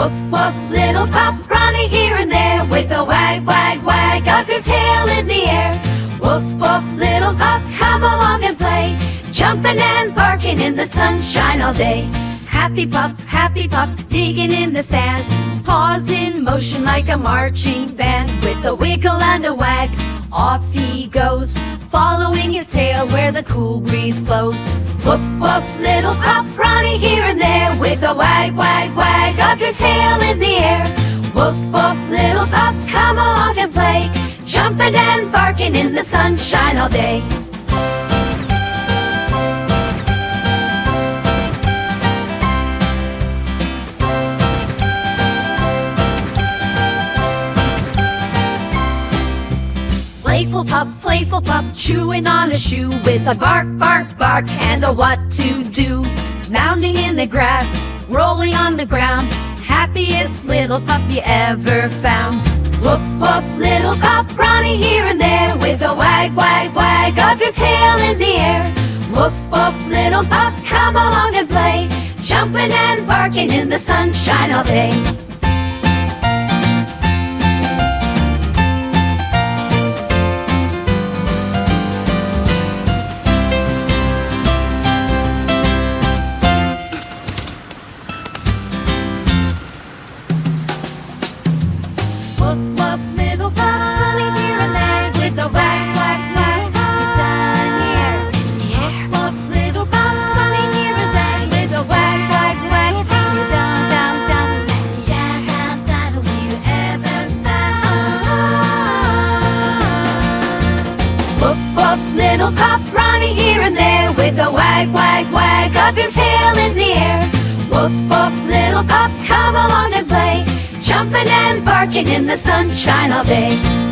Woof, woof, little pup, running here and there with a wag, wag, wag of your tail in the air. Woof, woof, little pup, come along and play, jumping and barking in the sunshine all day. Happy pup, digging in the sand, paws in motion like a marching band. With a wiggle and a wag, off he goes, following his tail where the cool breeze blows. Woof, woof, little pup, running here and there with a wag, wag, wag of your tail in the air. Woof, woof, little pup, come along and play, jumping and barking in the sunshine all day. Playful pup, chewing on a shoe with a bark, bark, bark and a what to do. Mounding in the grass, rolling on the ground, happiest little pup you ever found. Woof, woof, little pup, running here and there with a wag, wag, wag of your tail in the air. Woof, woof, little pup, come along and play, jumping and barking in the sunshine all day. Little pup, running here and there with a wag, wag, wag of your tail in the air. Woof, woof, little pup, come along and play, jumping and barking in the sunshine all day.